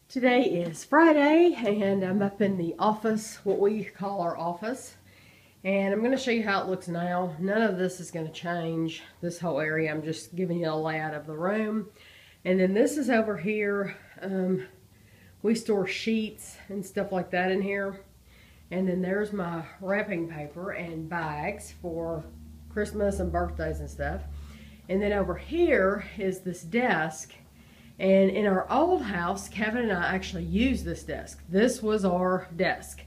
Today is Friday and I'm up in the office, what we call our office, and I'm going to show you how it looks now. None of this is going to change, this whole area. I'm just giving you a layout of the room. And then this is over here. We store sheets and stuff like that in here. And then there's my wrapping paper and bags for Christmas and birthdays and stuff. And then over here is this desk. And in our old house, Kevin and I actually used this desk. This was our desk.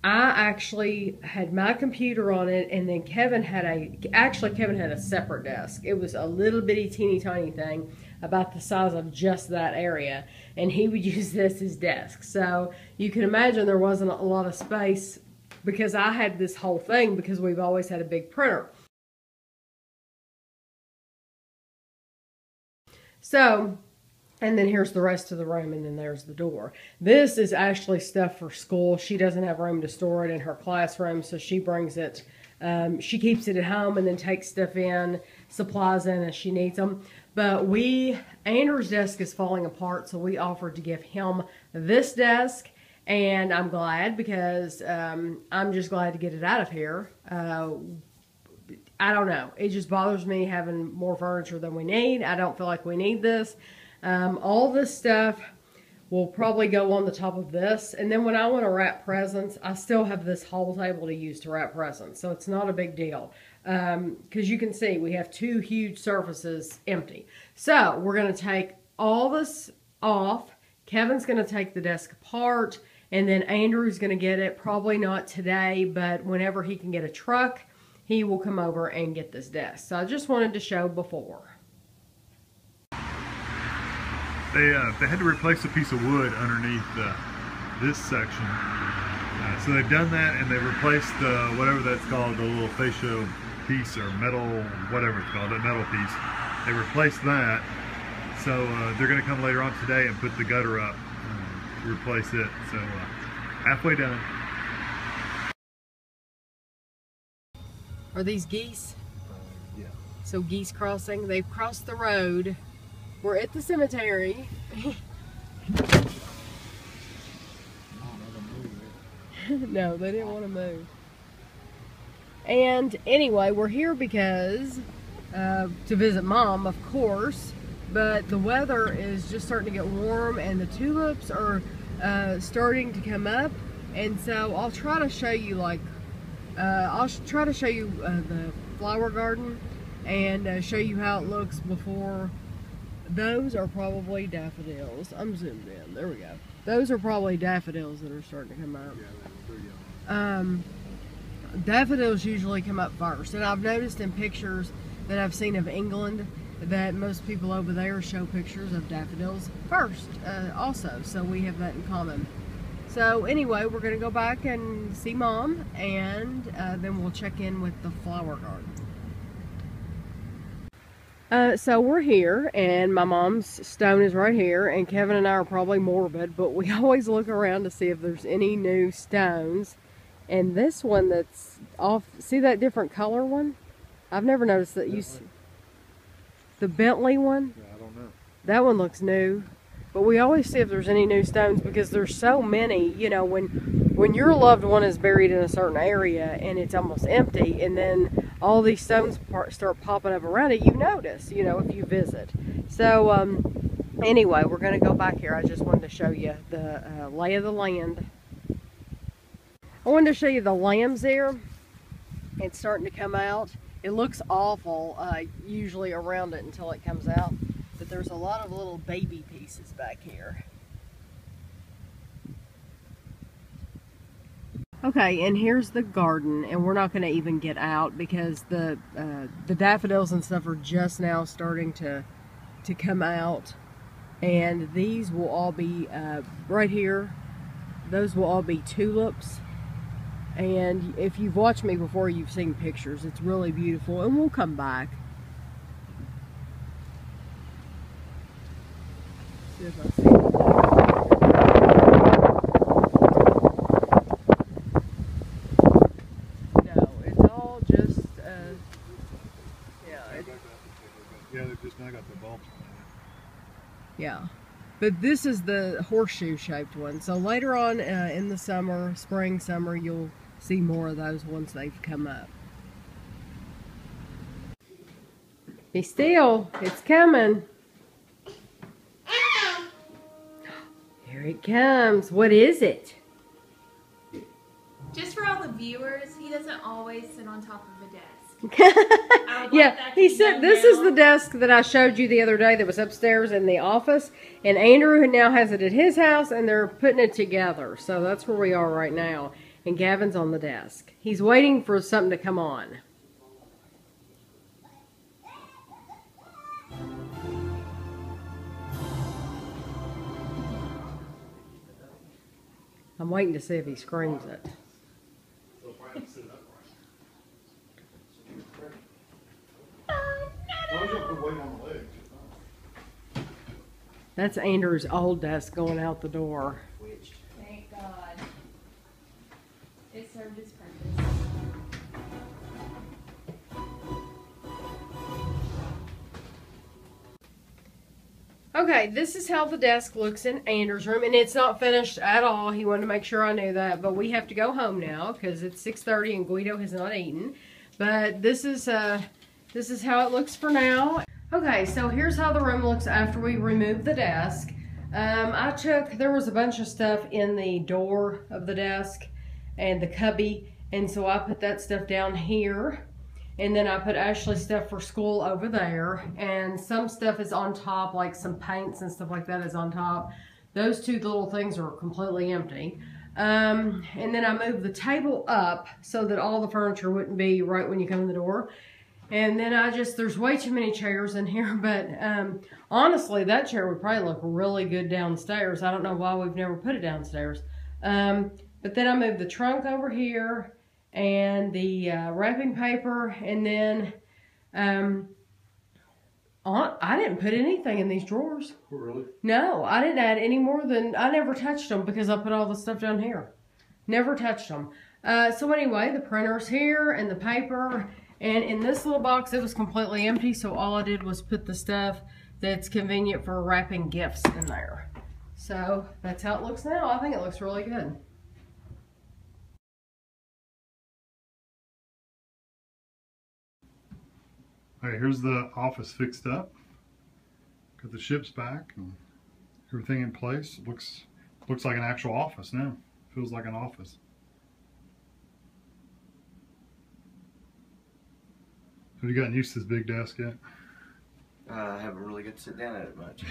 I actually had my computer on it, and then Kevin had a separate desk. It was a little bitty teeny tiny thing about the size of just that area, and he would use this as desk. So you can imagine there wasn't a lot of space because I had this whole thing because we've always had a big printer. So, and then here's the rest of the room, and then there's the door. This is actually stuff for school. She doesn't have room to store it in her classroom, so she brings it. She keeps it at home and then takes stuff in, supplies in as she needs them. But Andrew's desk is falling apart, so we offered to give him this desk, and I'm glad because I'm just glad to get it out of here. I don't know. It just bothers me having more furniture than we need. I don't feel like we need this. All this stuff will probably go on the top of this. And then when I want to wrap presents, I still have this whole table to use to wrap presents. So it's not a big deal. Because you can see we have two huge surfaces empty. So we're going to take all this off. Kevin's going to take the desk apart. And then Andrew's going to get it. Probably not today, but whenever he can get a truck, he will come over and get this desk. So I just wanted to show before. They had to replace a piece of wood underneath this section. So they've done that, and they've replaced whatever that's called, the little fascia piece or metal, whatever it's called, that metal piece. They replaced that. So they're going to come later on today and put the gutter up to replace it. So halfway done. Are these geese? Yeah. So geese crossing. They've crossed the road. We're at the cemetery. No, they didn't want to move. And anyway, we're here because to visit Mom, of course, but the weather is just starting to get warm and the tulips are starting to come up. And so I'll try to show you the flower garden and show you how it looks before. Those are probably daffodils. I'm zoomed in. There we go. Those are probably daffodils that are starting to come up. Yeah, daffodils usually come up first. And I've noticed in pictures that I've seen of England that most people over there show pictures of daffodils first also. So we have that in common. So anyway, we're going to go back and see Mom, and then we'll check in with the flower garden. So we're here, and my mom's stone is right here, and Kevin and I are probably morbid, but we always look around to see if there's any new stones. And this one that's off, see that different color one? I've never noticed that. The Bentley one? Yeah, I don't know. That one looks new. But we always see if there's any new stones because there's so many. You know, when your loved one is buried in a certain area and it's almost empty, and then all these stones start popping up around it, you notice, you know, if you visit. So anyway, we're going to go back here. I just wanted to show you the lay of the land. I wanted to show you the lambs there. It's starting to come out. It looks awful usually around it until it comes out. But there's a lot of little baby pieces back here. Okay, and here's the garden, and we're not going to even get out because the daffodils and stuff are just now starting to come out. And these will all be right here. Those will all be tulips. And if you've watched me before, you've seen pictures. It's really beautiful, and we'll come back. See if I see it. No, it's all just, yeah. Yeah, they've just now got the bulbs. Yeah. But this is the horseshoe shaped one. So later on in the summer, spring, summer, you'll see more of those once they've come up. Be still, it's coming. Here it comes. What is it? Just for all the viewers, he doesn't always sit on top of a desk. Yeah, he said this is the desk that I showed you the other day that was upstairs in the office, and Andrew now has it at his house, and they're putting it together. So that's where we are right now, and Gavin's on the desk. He's waiting for something to come on. I'm waiting to see if he screams it. That's Andrew's old desk going out the door. Thank God. It served its purpose. Okay, this is how the desk looks in Andrew's room, and it's not finished at all. He wanted to make sure I knew that, but we have to go home now because it's 6:30 and Guido has not eaten. But this is how it looks for now. Okay, so here's how the room looks after we remove the desk. There was a bunch of stuff in the door of the desk and the cubby, and so I put that stuff down here. And then I put Ashley's stuff for school over there. And some stuff is on top, like some paints and stuff like that is on top. Those two little things are completely empty. And then I moved the table up so that all the furniture wouldn't be right when you come in the door. And then there's way too many chairs in here, but honestly, that chair would probably look really good downstairs. I don't know why we've never put it downstairs. But then I moved the trunk over here and the wrapping paper, and then I didn't put anything in these drawers. Oh, really? No, I didn't add any more than, I never touched them because I put all the stuff down here. Never touched them. So anyway, the printer's here and the paper, and in this little box it was completely empty, so all I did was put the stuff that's convenient for wrapping gifts in there. So that's how it looks now. I think it looks really good. All right, here's the office fixed up. Got the ships back and everything in place. It looks like an actual office now. Feels like an office. Have you gotten used to this big desk yet? I haven't really got to sit down at it much.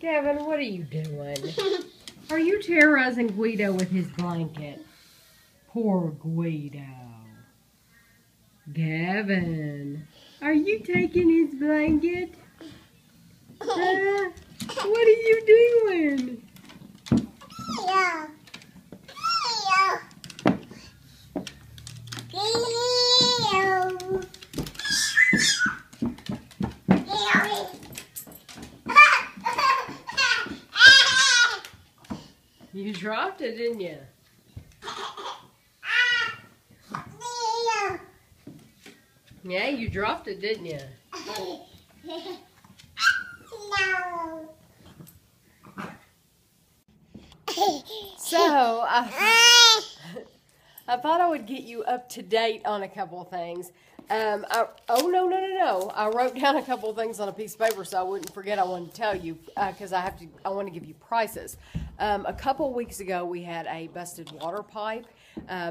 Gavin, what are you doing? Are you terrorizing Guido with his blanket? Poor Guido. Gavin, are you taking his blanket? What are you doing? You dropped it, didn't you? Yeah, you dropped it, didn't you? So, I thought I would get you up to date on a couple of things. No. I wrote down a couple of things on a piece of paper so I wouldn't forget. I wanted to tell you because I want to give you prices. A couple of weeks ago we had a busted water pipe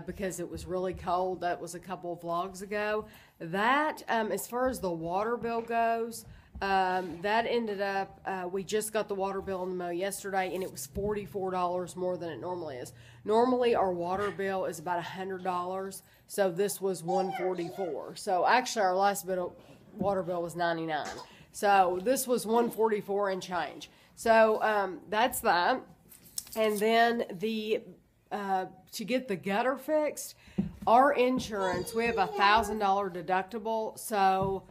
because it was really cold. That was a couple of vlogs ago. That, as far as the water bill goes, that ended up, we just got the water bill in the mail yesterday, and it was $44 more than it normally is. Normally, our water bill is about $100, so this was $144. So actually, our last water bill was $99. So this was $144 and change. So that's that. And then to get the gutter fixed, our insurance, we have a $1,000 deductible, so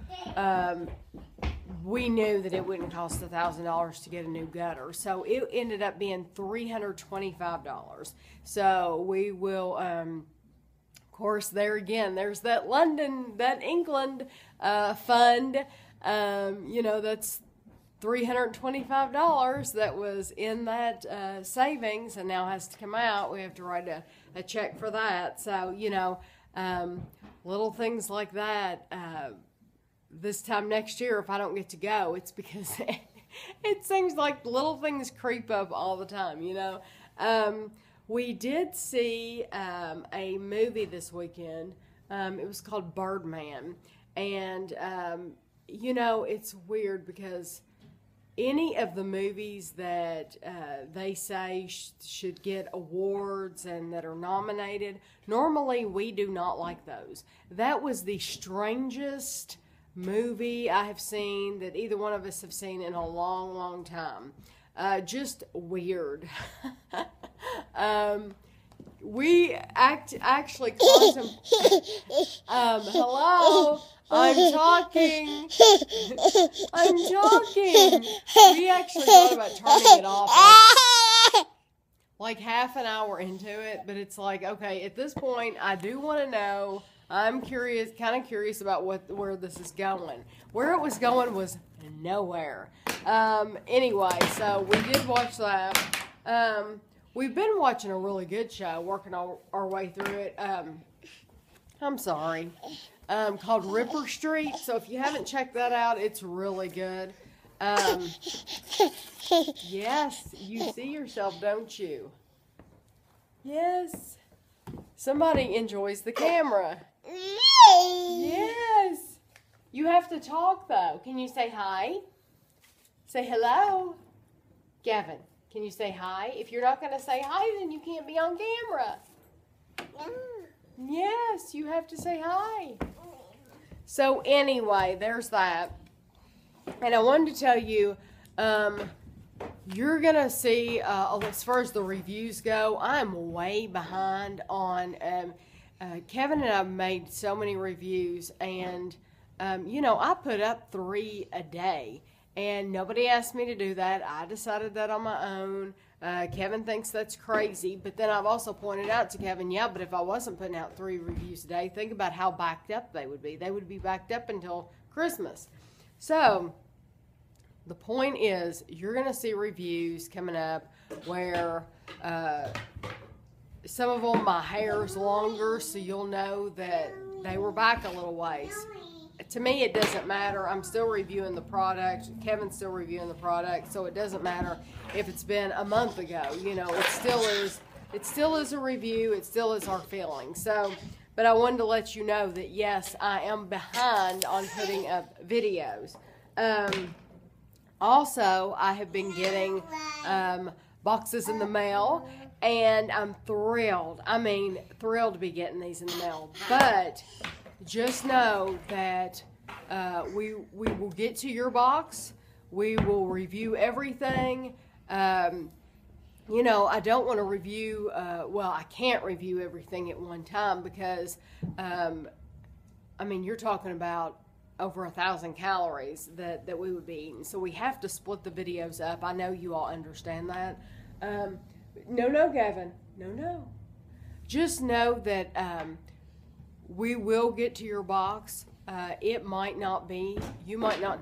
we knew that it wouldn't cost $1,000 to get a new gutter. So it ended up being $325. So we will, of course, there again, there's that England fund. That's $325 that was in that savings and now has to come out. We have to write a check for that. So, little things like that. This time next year, if I don't get to go, it's because it seems like little things creep up all the time, We did see a movie this weekend. It was called Birdman. And, it's weird because any of the movies that they say should get awards and that are nominated, normally we do not like those. That was the strangest movie I have seen that either one of us have seen in a long, long time. Just weird. We actually contemplated. Hello, I'm talking. I'm talking. We actually thought about turning it off like half an hour into it, but it's like, okay, at this point, I do want to know. I'm kind of curious about where this is going. Where it was going was nowhere. Anyway, so we did watch that. We've been watching a really good show, working our way through it. I'm sorry. Called Ripper Street. So if you haven't checked that out, it's really good. Yes, you see yourself, don't you? Yes. Somebody enjoys the camera. Yes. You have to talk, though. Can you say hi? Say hello. Gavin, can you say hi? If you're not going to say hi, then you can't be on camera. Yes, you have to say hi. So anyway, there's that. And I wanted to tell you, you're going to see, as far as the reviews go, I'm way behind on, Kevin and I made so many reviews, and, I put up 3 a day, and nobody asked me to do that. I decided that on my own. Kevin thinks that's crazy, but then I've also pointed out to Kevin, yeah, but if I wasn't putting out 3 reviews a day, think about how backed up they would be. They would be backed up until Christmas. So the point is, you're going to see reviews coming up where some of them, my hair's longer, so you'll know that they were back a little ways. To me, it doesn't matter. I'm still reviewing the product. Kevin's still reviewing the product, so it doesn't matter if it's been a month ago. It still is a review. It still is our feeling. So, but I wanted to let you know that yes, I am behind on putting up videos. Also, I have been getting boxes in the mail, and I'm thrilled. I mean, thrilled to be getting these in the mail. But just know that we will get to your box. We will review everything. I don't want to review, I can't review everything at one time because, you're talking about over 1,000 calories that we would be eating. So we have to split the videos up. I know you all understand that. No, Gavin. No. Just know that we will get to your box. You might not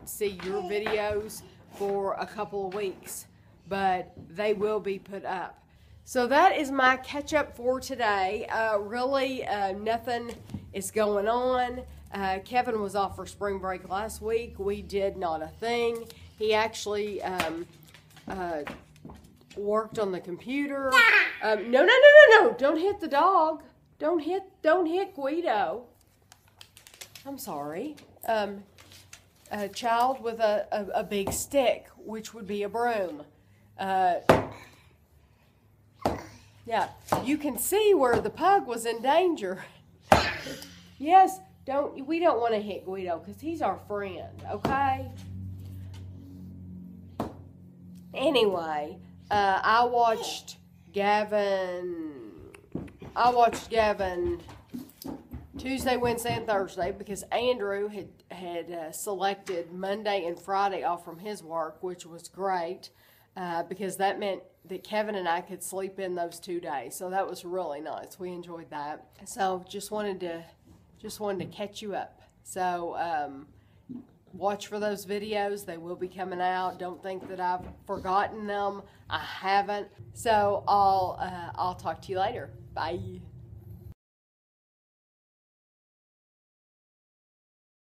see your videos for a couple of weeks, but they will be put up. So that is my catch up for today. Really, nothing is going on. Kevin was off for spring break last week. We did not a thing. He actually worked on the computer. No! Don't hit the dog. Don't hit Guido. I'm sorry. A child with a big stick, which would be a broom. Yeah, you can see where the pug was in danger. Yes, we don't want to hit Guido because he's our friend, okay? Anyway, I watched Gavin Tuesday, Wednesday, and Thursday because Andrew had selected Monday and Friday off from his work, which was great because that meant that Kevin and I could sleep in those 2 days. So that was really nice. We enjoyed that. So just wanted to catch you up. So watch for those videos. They will be coming out. Don't think that I've forgotten them. I haven't. So I'll talk to you later. Bye.